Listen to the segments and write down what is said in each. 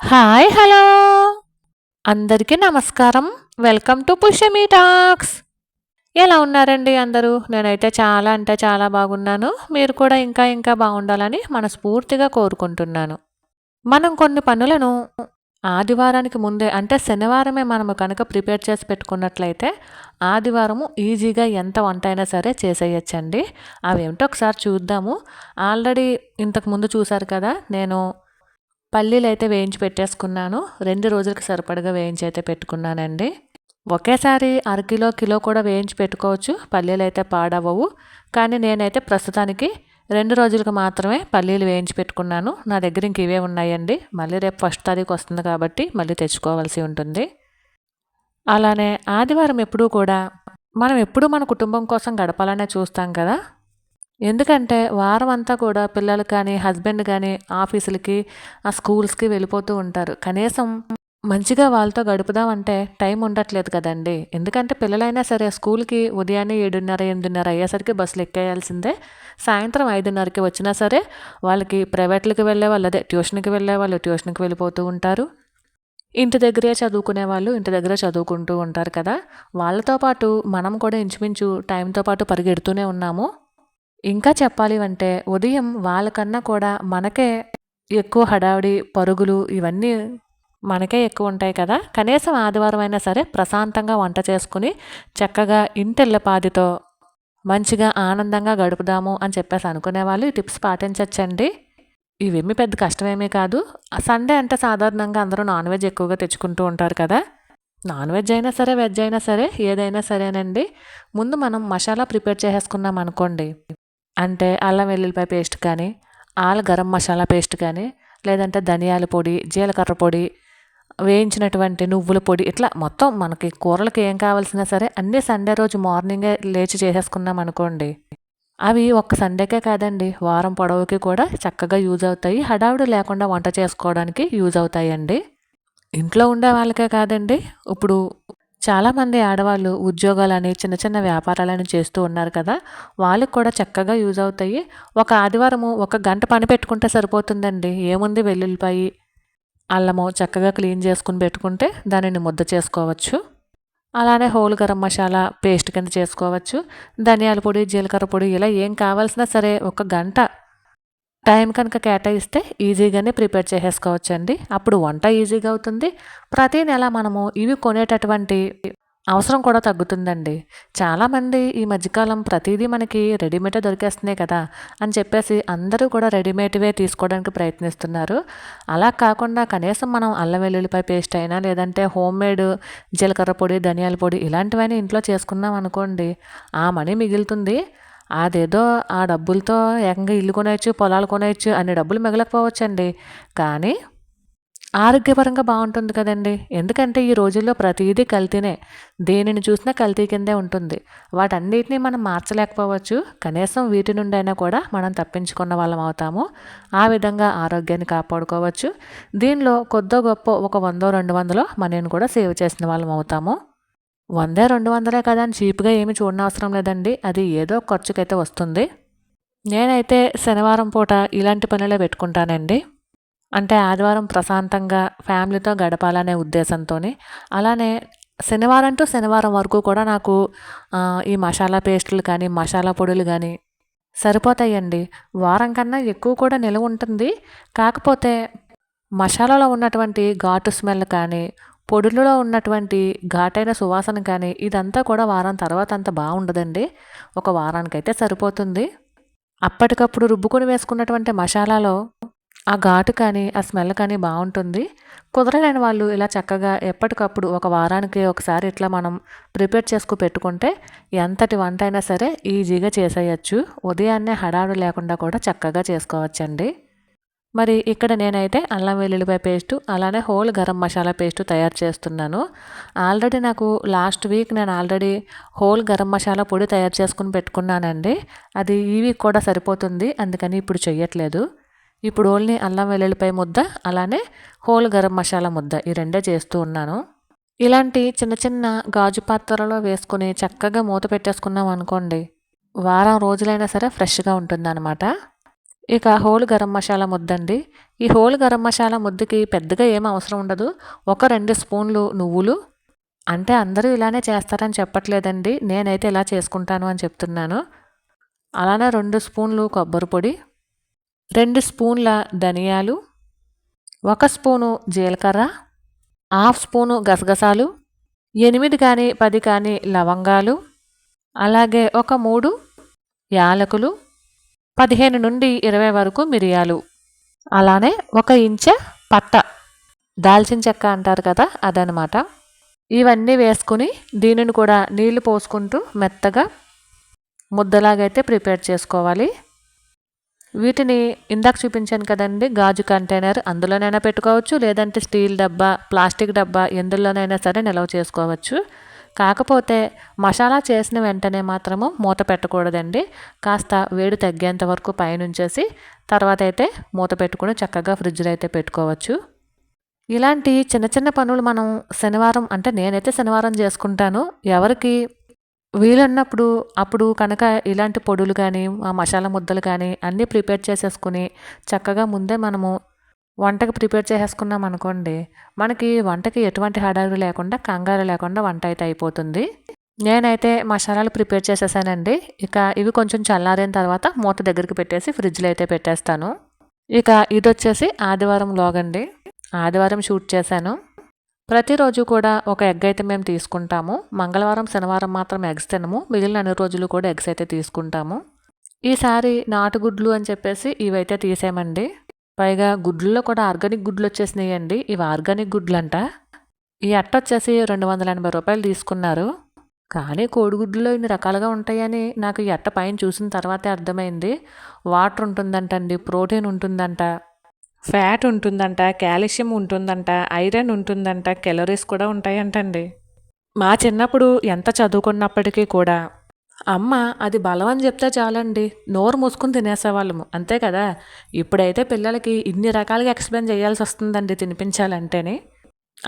Hi hello అందరికీ నమస్కారం. Welcome to Pushyami talks. ఎలా ఉన్నారండి అందరూ? నేనైతే చాలా అంటే చాలా బాగున్నాను. మీరు కూడా ఇంకా ఇంకా బాగుండాలని మనస్ఫూర్తిగా కోరుకుంటున్నాను. మనం కొన్ని పనులను ఆదివారానికి ముందే అంటే శనివారమే మనము కనుక ప్రిపేర్ చేసి పెట్టుకున్నట్లయితే ఆదివారము ఈజీగా ఎంత వంట అయినా సరే చేసేయచ్చండి. అవేమిటో ఒకసారి చూద్దాము. ఆల్రెడీ ఇంతకుముందు చూసారు కదా, నేను పల్లీలైతే వేయించి పెట్టేసుకున్నాను. 2 రోజులకి సరిపడగా వేయించైతే పెట్టుకున్నానండి. ఒకేసారి అరకిలో, కిలో కూడా వేయించి పెట్టుకోవచ్చు. పల్లీలైతే పాడవ్వవు. కానీ నేనైతే ప్రస్తుతానికి 2 రోజులకు మాత్రమే పల్లీలు వేయించి పెట్టుకున్నాను. నా దగ్గర ఇంక ఇవే ఉన్నాయండి. మళ్ళీ రేపు 1 తారీఖు వస్తుంది కాబట్టి మళ్ళీ తెచ్చుకోవాల్సి ఉంటుంది. అలానే ఆదివారం ఎప్పుడూ కూడా మనం ఎప్పుడూ మన కుటుంబం కోసం గడపాలనే చూస్తాం కదా! ఎందుకంటే వారం అంతా కూడా పిల్లలు కానీ, హస్బెండ్ కానీ ఆఫీసులకి, స్కూల్స్‌కి వెళ్ళిపోతూ ఉంటారు. కనీసం మంచిగా వాళ్ళతో గడుపుదామంటే టైం ఉండట్లేదు కదండీ! ఎందుకంటే పిల్లలైనా సరే స్కూల్‌కి ఉదయాన్నే 7:30, 8:30 అయ్యేసరికి బస్సులు ఎక్కేయాల్సిందే. సాయంత్రం 5:30కి వచ్చినా సరే వాళ్ళకి ప్రైవేట్‌లకి వెళ్ళేవాళ్ళు, అదే ట్యూషన్‌కి వెళ్ళేవాళ్ళు ట్యూషన్‌కి వెళ్ళిపోతూ ఉంటారు. ఇంటి దగ్గరే చదువుకునే వాళ్ళు ఇంటి దగ్గరే చదువుకుంటూ ఉంటారు కదా! వాళ్ళతో పాటు మనం కూడా ఇంచుమించు టైంతో పాటు పరిగెడుతూనే ఉన్నాము. ఇంకా చెప్పాలి అంటే ఉదయం వాళ్ళకన్నా కూడా మనకే ఎక్కువ హడావిడి, పరుగులు ఇవన్నీ మనకే ఎక్కువుంటాయి కదా! కనీసం ఆదివారం అయినా సరే ప్రశాంతంగా వంట చేసుకొని, చక్కగా ఇంటిల్లిపాదితో మంచిగా ఆనందంగా గడుపుదాము అని చెప్పేసి అనుకునేవాళ్ళు ఈ టిప్స్ పాటించొచ్చండి. ఇవేమీ పెద్ద కష్టమేమీ కాదు. సండే అంటే సాధారణంగా అందరూ నాన్ వెజ్ ఎక్కువగా తెచ్చుకుంటూ ఉంటారు కదా! నాన్ వెజ్ అయినా సరే, వెజ్ అయినా సరే ఏదైనా సరేనండి. ముందు మనం మసాలా ప్రిపేర్ చేసేసుకున్నాం అనుకోండి. అంటే అల్లం వెల్లుల్లిపాయ పేస్ట్ కానీ, గరం మసాలా పేస్ట్ కానీ, లేదంటే ధనియాల పొడి, జీలకర్ర పొడి, వేయించినటువంటి నువ్వుల పొడి, ఇట్లా మొత్తం మనకి కూరలకి ఏం కావాల్సినా సరే అన్నీ సండే రోజు మార్నింగే లేచి చేసేసుకున్నాం అనుకోండి. అవి ఒక్క సండేకే కాదండి, వారం పొడవుకి కూడా చక్కగా యూజ్ అవుతాయి. హడావిడి లేకుండా వంట చేసుకోవడానికి యూజ్ అవుతాయండి. ఇంట్లో ఉండే వాళ్ళకే కాదండి, ఇప్పుడు చాలామంది ఆడవాళ్ళు ఉద్యోగాలని, చిన్న చిన్న వ్యాపారాలని చేస్తూ ఉన్నారు కదా! వాళ్ళకి కూడా చక్కగా యూజ్ అవుతాయి. ఒక ఆదివారము ఒక గంట పని పెట్టుకుంటే సరిపోతుందండి. ఏముంది, వెల్లుల్లిపాయి, అల్లము చక్కగా క్లీన్ చేసుకొని పెట్టుకుంటే దానిని ముద్ద చేసుకోవచ్చు. అలానే హోల్ గరం మసాలా పేస్ట్ కింద చేసుకోవచ్చు. ధనియాల పొడి, జీలకర్ర పొడి ఇలా ఏం కావాల్సినా సరే ఒక గంట టైం కనుక కేటాయిస్తే ఈజీగానే ప్రిపేర్ చేసేసుకోవచ్చండి. అప్పుడు వంట ఈజీగా అవుతుంది. ప్రతి నెల మనము ఇవి కొనేటటువంటి అవసరం కూడా తగ్గుతుందండి. చాలామంది ఈ మధ్యకాలం ప్రతీదీ మనకి రెడీమేడే దొరికేస్తున్నాయి కదా అని చెప్పేసి అందరూ కూడా రెడీమేడ్‌వే తీసుకోవడానికి ప్రయత్నిస్తున్నారు. అలా కాకుండా కనీసం మనం అల్లం వెల్లుల్లిపాయ పేస్ట్ అయినా, లేదంటే హోమ్‌మేడ్ జీలకర్ర పొడి, ధనియాల పొడి ఇలాంటివన్నీ ఇంట్లో చేసుకున్నాం అనుకోండి, ఆ మనీ మిగులుతుంది. అదేదో ఆ డబ్బులతో ఏకంగా ఇల్లు కొనేయొచ్చు, పొలాలు కొనేయొచ్చు, అన్ని డబ్బులు మిగలకపోవచ్చండి. కానీ ఆరోగ్యపరంగా బావుంటుంది కదండీ! ఎందుకంటే ఈ రోజుల్లో ప్రతీదీ కల్తీనే. దేనిని చూసినా కల్తీ కిందే ఉంటుంది. వాటన్నిటిని మనం మార్చలేకపోవచ్చు. కనీసం వీటి నుండైనా కూడా మనం తప్పించుకున్న వాళ్ళం అవుతాము. ఆ విధంగా ఆరోగ్యాన్ని కాపాడుకోవచ్చు. దీనిలో కొద్దో గొప్పో ఒక 100, 200 మనీని కూడా సేవ్ చేసిన వాళ్ళం అవుతాము. 100, 200 కదా అని చీప్‌గా ఏమి చూడనవసరం లేదండి. అది ఏదో ఖర్చుకైతే వస్తుంది. నేనైతే శనివారం పూట ఇలాంటి పనులే పెట్టుకుంటానండి. అంటే ఆదివారం ప్రశాంతంగా ఫ్యామిలీతో గడపాలనే ఉద్దేశంతోని. అలానే శనివారం టు శనివారం వరకు కూడా నాకు ఈ మసాలా పేస్టులు కానీ, మసాలా పొడులు గానీ సరిపోతాయండి. వారం కన్నా ఎక్కువ కూడా నిలవ ఉంటుంది. కాకపోతే మసాలాలో ఉన్నటువంటి ఘాటు స్మెల్ కానీ, పొడులలో ఉన్నటువంటి ఘాటైన సువాసన కానీ ఇదంతా కూడా వారం తర్వాత అంత బావుండదండి. ఒక వారానికైతే సరిపోతుంది. అప్పటికప్పుడు రుబ్బుకొని వేసుకున్నటువంటి మసాలాలో ఆ ఘాటు కానీ, ఆ స్మెల్ కానీ బావుంటుంది. కుదరలేని వాళ్ళు ఇలా చక్కగా ఎప్పటికప్పుడు ఒక వారానికి ఒకసారి ఇట్లా మనం ప్రిపేర్ చేసుకు పెట్టుకుంటే ఎంతటి వంటైనా సరే ఈజీగా చేసేయొచ్చు. ఉదయాన్నే హడావిడి లేకుండా కూడా చక్కగా చేసుకోవచ్చండి. మరి ఇక్కడ నేనైతే అల్లం వెల్లుల్లిపాయ పేస్టు, అలానే హోల్ గరం మసాలా పేస్టు తయారు చేస్తున్నాను. ఆల్రెడీ నాకు లాస్ట్ వీక్ నేను హోల్ గరం మసాలా పొడి తయారు చేసుకొని పెట్టుకున్నానండి. అది ఈ వీక్ కూడా సరిపోతుంది. అందుకని ఇప్పుడు చెయ్యట్లేదు. ఇప్పుడు ఓన్లీ అల్లం వెల్లుల్లిపాయ ముద్ద, అలానే హోల్ గరం మసాలా ముద్ద ఈ రెండే చేస్తూ ఉన్నాను. ఇలాంటి చిన్న చిన్న గాజు పాత్రలో వేసుకొని చక్కగా మూత పెట్టేసుకున్నాం అనుకోండి, వారం రోజులైనా సరే ఫ్రెష్‌గా ఉంటుందనమాట. ఇక హోల్ గరం మసాలా ముద్దండి. ఈ హోల్ గరం మసాలా ముద్దకి పెద్దగా ఏం అవసరం ఉండదు. ఒక 2 స్పూన్లు నువ్వులు, అంటే అందరూ ఇలానే చేస్తారని చెప్పట్లేదండి. నేనైతే ఇలా చేసుకుంటాను అని చెప్తున్నాను. అలానే 2 స్పూన్లు కొబ్బరి పొడి, 2 స్పూన్ల ధనియాలు, 1 స్పూను జీలకర్ర, హాఫ్ స్పూను గసగసాలు, 8 కానీ 10 కానీ లవంగాలు, అలాగే ఒక 3 యాలకులు, 15 నుండి 20 వరకు మిరియాలు, అలానే 1 ఇంచె పట్ట, దాల్చిన చెక్క అంటారు కదా అదనమాట. ఇవన్నీ వేసుకుని దీనిని కూడా నీళ్లు పోసుకుంటూ మెత్తగా ముద్దలాగైతే ప్రిపేర్ చేసుకోవాలి. వీటిని ఇందాక చూపించాను కదండి గాజు కంటైనర్, అందులోనైనా పెట్టుకోవచ్చు, లేదంటే స్టీల్ డబ్బా, ప్లాస్టిక్ డబ్బా ఎందులోనైనా సరే నిల్వ చేసుకోవచ్చు. కాకపోతే మసాలా చేసిన వెంటనే మాత్రము మూత పెట్టకూడదండి. కాస్త వేడి తగ్గేంత వరకు పైనుంచేసి తర్వాత అయితే మూత పెట్టుకుని చక్కగా ఫ్రిడ్జ్లో అయితే పెట్టుకోవచ్చు. ఇలాంటి చిన్న చిన్న పనులు మనం శనివారం, అంటే నేనైతే శనివారం చేసుకుంటాను. ఎవరికి వీలున్నప్పుడు అప్పుడు కనుక ఇలాంటి పొడులు కానీ ఆ మసాలా ముద్దలు కానీ అన్నీ ప్రిపేర్ చేసేసుకుని చక్కగా ముందే మనము వంటకి ప్రిపేర్ చేసేసుకున్నాం అనుకోండి, మనకి వంటకి ఎటువంటి హడావిడి లేకుండా కంగారు లేకుండా వంట అయితే అయిపోతుంది. నేనైతే మసాలాలు ప్రిపేర్ చేసేసానండి. ఇక ఇవి కొంచెం చల్లారిన తర్వాత మూత దగ్గరికి పెట్టేసి ఫ్రిడ్జ్లో అయితే పెట్టేస్తాను. ఇక ఇది వచ్చేసి ఆదివారం వ్లాగండి. ఆదివారం షూట్ చేశాను. ప్రతిరోజు కూడా ఒక ఎగ్ అయితే మేము తీసుకుంటాము. మంగళవారం శనివారం మాత్రం ఎగ్స్ తినము, మిగిలిన అన్ని రోజులు కూడా ఎగ్స్ అయితే తీసుకుంటాము. ఈసారి నాటుగుడ్లు అని చెప్పేసి ఇవైతే తీసామండి. పైగా గుడ్లలో కూడా ఆర్గానిక్ గుడ్లు వచ్చేసినాయండి. ఇవి ఆర్గానిక్ గుడ్లు అంట. ఈ అట్ట వచ్చేసి 280 రూపాయలు తీసుకున్నారు. కానీ కోడిగుడ్లలో ఇన్ని రకాలుగా ఉంటాయని నాకు ఈ అట్ట పైన చూసిన తర్వాతే అర్థమైంది. వాటర్ ఉంటుందంటండి, ప్రోటీన్ ఉంటుందంట, ఫ్యాట్ ఉంటుందంట, కాల్షియం ఉంటుందంట, ఐరన్ ఉంటుందంట, కెలరీస్ కూడా ఉంటాయంటండి. మా చిన్నప్పుడు ఎంత చదువుకున్నప్పటికీ కూడా అమ్మ అది బలం అని చెప్తే చాలండి, నోరు మూసుకుని తినేసేవాళ్ళము, అంతే కదా. ఇప్పుడైతే పిల్లలకి ఇన్ని రకాలుగా ఎక్స్ప్లెయిన్ చేయాల్సి వస్తుందండి తినిపించాలంటేనే.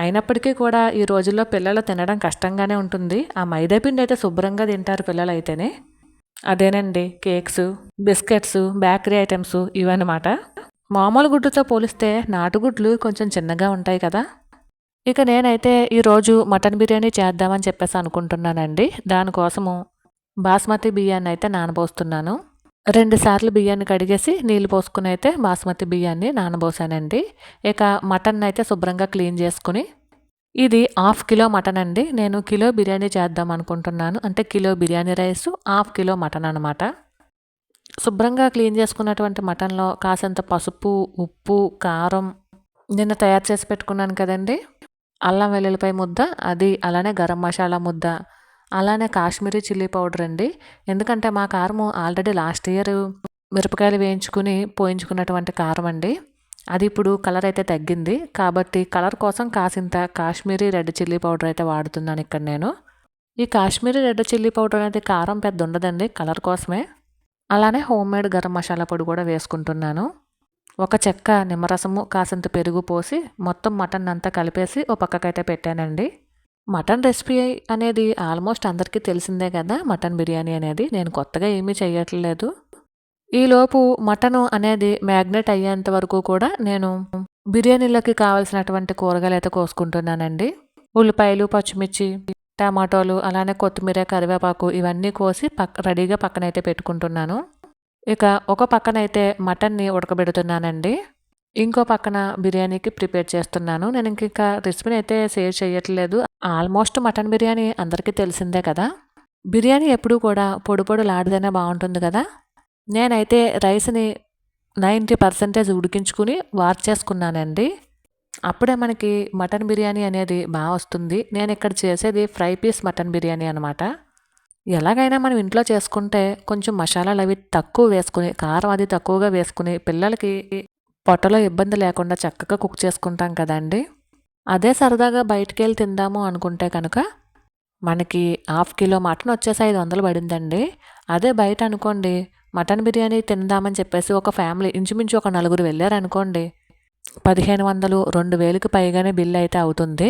అయినప్పటికీ కూడా ఈ రోజుల్లో పిల్లలు తినడం కష్టంగానే ఉంటుంది. ఆ మైదా పిండి అయితే శుభ్రంగా తింటారు పిల్లలు అయితేనే. అదేనండి కేక్స్, బిస్కెట్స్, బేకరీ ఐటమ్స్ ఇవన్నమాట. మామూలు గుడ్డుతో పోలిస్తే నాటుగుడ్లు కొంచెం చిన్నగా ఉంటాయి కదా. ఇక నేనైతే ఈరోజు మటన్ బిర్యానీ చేద్దామని చెప్పేసి అనుకుంటున్నానండి. దానికోసము బాస్మతి బియ్యాన్ని అయితే నానబోస్తున్నాను. 2 సార్లు బియ్యాన్ని కడిగేసి నీళ్ళు పోసుకుని అయితే బాస్మతి బియ్యాన్ని నానబోసానండి. ఇక మటన్ అయితే శుభ్రంగా క్లీన్ చేసుకుని, ఇది 1/2 కిలో మటన్ అండి. నేను కిలో బిర్యానీ చేద్దాం అనుకుంటున్నాను. అంటే kilo biryani rice, 1/2 kilo mutton అనమాట. శుభ్రంగా క్లీన్ చేసుకున్నటువంటి మటన్లో కాసంత పసుపు, ఉప్పు, కారం, నిన్న తయారు చేసి పెట్టుకున్నాను కదండి అల్లం వెల్లుల్లిపాయ ముద్ద, అది అలానే గరం మసాలా ముద్ద, అలానే కాశ్మీరీ చిల్లీ పౌడర్ అండి. ఎందుకంటే మా కారము ఆల్రెడీ లాస్ట్ ఇయర్ మిరపకాయలు వేయించుకుని పోయించుకున్నటువంటి కారం అండి. అది ఇప్పుడు కలర్ అయితే తగ్గింది కాబట్టి కలర్ కోసం కాసింత కాశ్మీరీ రెడ్ చిల్లీ పౌడర్ అయితే వాడుతున్నాను ఇక్కడ నేను. ఈ కాశ్మీరీ రెడ్ చిల్లీ పౌడర్ అనేది కారం పెద్ద ఉండదండి, కలర్ కోసమే. అలానే హోమ్మేడ్ గరం మసాలా పొడి కూడా వేసుకుంటున్నాను. ఒక చెక్క నిమ్మరసము, కాసింత పెరుగు పోసి మొత్తం మటన్ అంతా కలిపేసి ఓ పక్కకైతే పెట్టానండి. మటన్ రెసిపీ అనేది ఆల్మోస్ట్ అందరికీ తెలిసిందే కదా, మటన్ బిర్యానీ అనేది. నేను కొత్తగా ఏమీ చేయట్లేదు. ఈలోపు మటను అనేది మ్యాగ్నెట్ అయ్యేంత వరకు కూడా నేను బిర్యానీలోకి కావాల్సినటువంటి కూరగాయలు అయితే కోసుకుంటున్నానండి. ఉల్లిపాయలు, పచ్చిమిర్చి, టమాటోలు, అలానే కొత్తిమీర, కరివేపాకు ఇవన్నీ కోసి రెడీగా పక్కనైతే పెట్టుకుంటున్నాను. ఇక ఒక పక్కనైతే మటన్ని ఉడకబెడుతున్నానండి. ఇంకో పక్కన బిర్యానీకి ప్రిపేర్ చేస్తున్నాను. నేను ఇంకా రెసిపీని అయితే షేర్ చేయట్లేదు. ఆల్మోస్ట్ మటన్ బిర్యానీ అందరికీ తెలిసిందే కదా. బిర్యానీ ఎప్పుడూ కూడా పొడి పొడిలాడితేనే బాగుంటుంది కదా. నేనైతే రైస్ని 90% ఉడికించుకుని వార్చేసుకున్నానండి. అప్పుడే మనకి మటన్ బిర్యానీ అనేది బాగా వస్తుంది. నేను ఇక్కడ చేసేది ఫ్రై పీస్ మటన్ బిర్యానీ అనమాట. ఎలాగైనా మనం ఇంట్లో చేసుకుంటే కొంచెం మసాలాలు అవి తక్కువ వేసుకుని, కారం అది తక్కువగా వేసుకుని, పిల్లలకి పొట్టలో ఇబ్బంది లేకుండా చక్కగా కుక్ చేసుకుంటాం కదండి. అదే సరదాగా బయటికి వెళ్ళి తిందాము అనుకుంటే కనుక మనకి 1/2 కిలో మటన్ వచ్చేసి 500 పడిందండి. అదే బయట అనుకోండి, మటన్ బిర్యానీ తిందామని చెప్పేసి ఒక ఫ్యామిలీ ఇంచుమించు ఒక 4 వెళ్ళారనుకోండి, 1500, 2000కి పైగానే బిల్ అయితే అవుతుంది.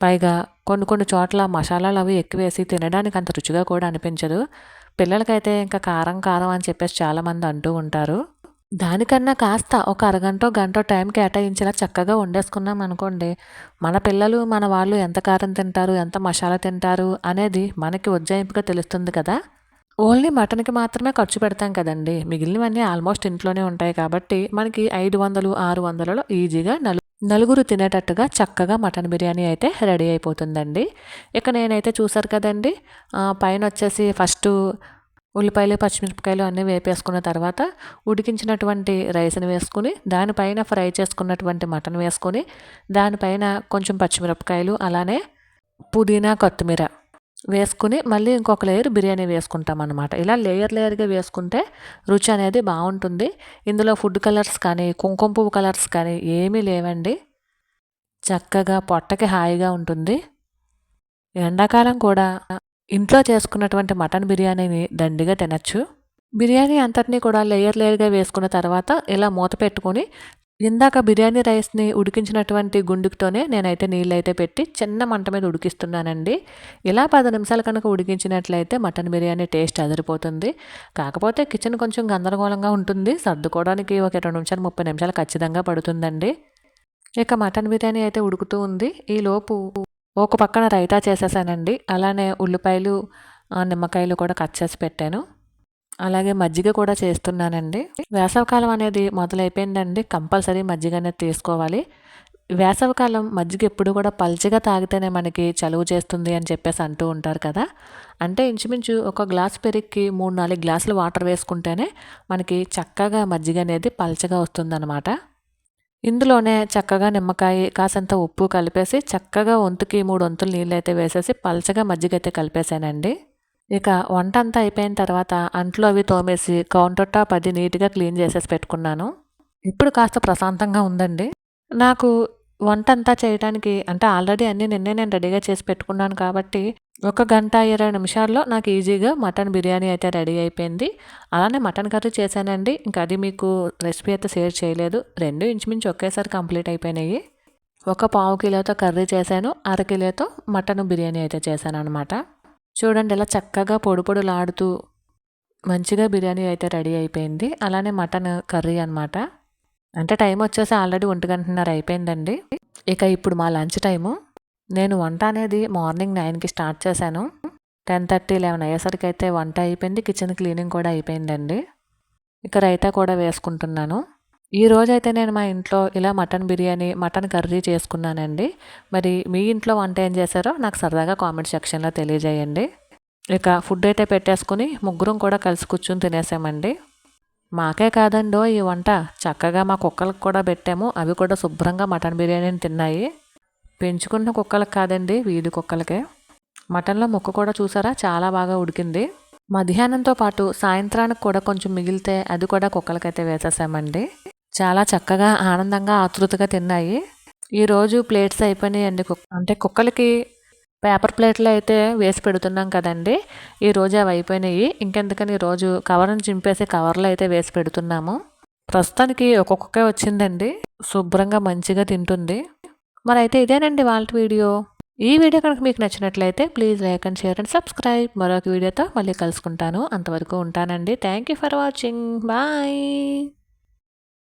పైగా కొన్ని చోట్ల మసాలాలు అవి ఎక్కువేసి తినడానికి అంత రుచిగా కూడా అనిపించదు. పిల్లలకైతే ఇంకా కారం కారం అని చెప్పేసి చాలామంది అంటూ ఉంటారు. దానికన్నా కాస్త ఒక అరగంటో, గంటో టైం కేటాయించేలా చక్కగా వండేసుకున్నాం అనుకోండి, మన పిల్లలు, మన వాళ్ళు ఎంత కారం తింటారు, ఎంత మసాలా తింటారు అనేది మనకి ఉజ్జాయింపుగా తెలుస్తుంది కదా! ఓన్లీ మటన్‌కి మాత్రమే ఖర్చు పెడతాం కదండీ! మిగిలినవన్నీ ఆల్మోస్ట్ ఇంట్లోనే ఉంటాయి కాబట్టి, మనకి 500, 600లో ఈజీగా నలుగురు తినేటట్టుగా చక్కగా మటన్ బిర్యానీ అయితే రెడీ అయిపోతుందండి. ఇక నేనైతే చూసారు కదండీ! పైనొచ్చేసి ఫస్టు ఉల్లిపాయలు, పచ్చిమిరపకాయలు అన్నీ వేపేసుకున్న తర్వాత, ఉడికించినటువంటి రైస్‌ని వేసుకొని, దానిపైన ఫ్రై చేసుకున్నటువంటి మటన్ వేసుకొని, దానిపైన కొంచెం పచ్చిమిరపకాయలు, అలానే పుదీనా, కొత్తిమీర వేసుకుని మళ్ళీ ఇంకొక లేయర్ బిర్యానీ వేసుకుంటామన్నమాట. ఇలా లేయర్‌గా వేసుకుంటే రుచి అనేది బావుంటుంది. ఇందులో ఫుడ్ కలర్స్ కానీ, కుంకుమ పువ్వు కలర్స్ కానీ ఏమీ లేవండి. చక్కగా పొట్టకి హాయిగా ఉంటుంది. ఎండాకాలం కూడా ఇంట్లో చేసుకున్నటువంటి మటన్ బిర్యానీని దండిగా తినొచ్చు. బిర్యానీ అంతటిని కూడా లేయర్‌గా వేసుకున్న తర్వాత ఇలా మూత పెట్టుకొని ఇందాక బిర్యానీ రైస్‌ని ఉడికించినటువంటి గుండుకితోనే నేనైతే నీళ్ళైతే పెట్టి చిన్న మంట మీద ఉడికిస్తున్నానండి. ఇలా 10 నిమిషాలు కనుక ఉడికించినట్లయితే మటన్ బిర్యానీ టేస్ట్ అదిరిపోతుంది. కాకపోతే కిచెన్ కొంచెం గందరగోళంగా ఉంటుంది. సర్దుకోవడానికి ఒక 20 నిమిషాలు, 30 నిమిషాలు ఖచ్చితంగా పడుతుందండి. ఇక మటన్ బిర్యానీ అయితే ఉడుకుతూ ఉంది. ఈలోపు ఒక పక్కన రైతా చేసేసానండి. అలానే ఉల్లిపాయలు, నిమ్మకాయలు కూడా కట్ చేసి పెట్టాను. అలాగే మజ్జిగ కూడా చేస్తున్నానండి. వేసవికాలం అనేది మొదలైపోయిందండి. కంపల్సరీ మజ్జిగ అనేది తీసుకోవాలి. వేసవికాలం మజ్జిగ ఎప్పుడు కూడా పల్చగా తాగితేనే మనకి చలువ చేస్తుంది అని చెప్పేసి అంటూ ఉంటారు కదా! అంటే ఇంచుమించు ఒక గ్లాస్ పెరుగుకి 3, 4 గ్లాసులు వాటర్ వేసుకుంటేనే మనకి చక్కగా మజ్జిగ అనేది పల్చగా వస్తుందనమాట. ఇందులోనే చక్కగా నిమ్మకాయ, కాసంత ఉప్పు కలిపేసి చక్కగా వంతుకి 3 వంతులు నీళ్ళైతే వేసేసి పల్చగా మజ్జిగైతే కలిపేసానండి. ఇక వంట అంతా అయిపోయిన తర్వాత అంట్లు అవి తోమేసి కౌంటర్ టాప్ అది నీట్‌గా క్లీన్ చేసేసి పెట్టుకున్నాను. ఇప్పుడు కాస్త ప్రశాంతంగా ఉందండి. నాకు వంటంతా చేయటానికి అంటే ఆల్రెడీ అన్నీ నిన్నే నేను రెడీగా చేసి పెట్టుకున్నాను కాబట్టి, ఒక గంట, 20 నిమిషాల్లో నాకు ఈజీగా మటన్ బిర్యానీ అయితే రెడీ అయిపోయింది. అలానే మటన్ కర్రీ చేశానండి. ఇంకా అది మీకు రెసిపీ అయితే షేర్ చేయలేదు. 2 ఇంచుమించు ఒకేసారి కంప్లీట్ అయిపోయినాయి. ఒక పావు కిలోతో కర్రీ చేశాను. అర కిలోతో మటన్ బిర్యానీ అయితే చేశాననమాట. చూడండి ఇలా చక్కగా పొడి పొడులాడుతూ మంచిగా బిర్యానీ అయితే రెడీ అయిపోయింది. అలానే మటన్ కర్రీ అనమాట. అంటే టైం వచ్చేసి ఆల్రెడీ 1:30 అయిపోయిందండి. ఇక ఇప్పుడు మా లంచ్ టైము. నేను వంట అనేది మార్నింగ్ 9కి స్టార్ట్ చేశాను. 10:30, 11 అయ్యేసరికి అయితే వంట అయిపోయింది. కిచెన్ క్లీనింగ్ కూడా అయిపోయిందండి. ఇక రైతా కూడా వేసుకుంటున్నాను. ఈరోజైతే నేను మా ఇంట్లో ఇలా మటన్ బిర్యానీ, మటన్ కర్రీ చేసుకున్నానండి. మరి మీ ఇంట్లో వంట ఏం చేశారో నాకు సరదాగా కామెంట్ సెక్షన్‌లో తెలియజేయండి. ఇక ఫుడ్ అయితే పెట్టేసుకొని ముగ్గురం కూడా కలిసి కూర్చొని తినేసామండి. మాకే కాదండోయ్ ఈ వంట, చక్కగా మా కుక్కలకు కూడా పెట్టాము. అవి కూడా శుభ్రంగా మటన్ బిర్యానీని తిన్నాయి. పెంచుకున్న కుక్కలకు కాదండి, వీధి కుక్కలకే. మటన్‌లో ముక్క కూడా చూసారా చాలా బాగా ఉడికింది. మధ్యాహ్నంతో పాటు సాయంత్రానికి కూడా కొంచెం మిగిలితే అది కూడా కుక్కలకైతే వేసేసామండి. చాలా చక్కగా, ఆనందంగా, ఆతృతగా తిన్నాయి. ఈరోజు ప్లేట్స్ అయిపోయినాయండి. అంటే కుక్కలకి పేపర్ ప్లేట్‌లో అయితే వేసి పెడుతున్నాం కదండీ! ఈరోజు అవి అయిపోయినాయి. ఇంకెందుకని ఈరోజు కవర్‌ని చింపేసి కవర్‌లో అయితే వేసి పెడుతున్నాము. ప్రస్తుతానికి ఒక కుక్కే వచ్చిందండి. శుభ్రంగా మంచిగా తింటుంది. మరైతే ఇదేనండి ఇవాల్టి వీడియో. ఈ వీడియో కనుక మీకు నచ్చినట్లయితే please like and share and subscribe. మరొక వీడియోతో మళ్ళీ కలుసుకుంటాను. అంతవరకు ఉంటానండి. Thank you for watching. Bye.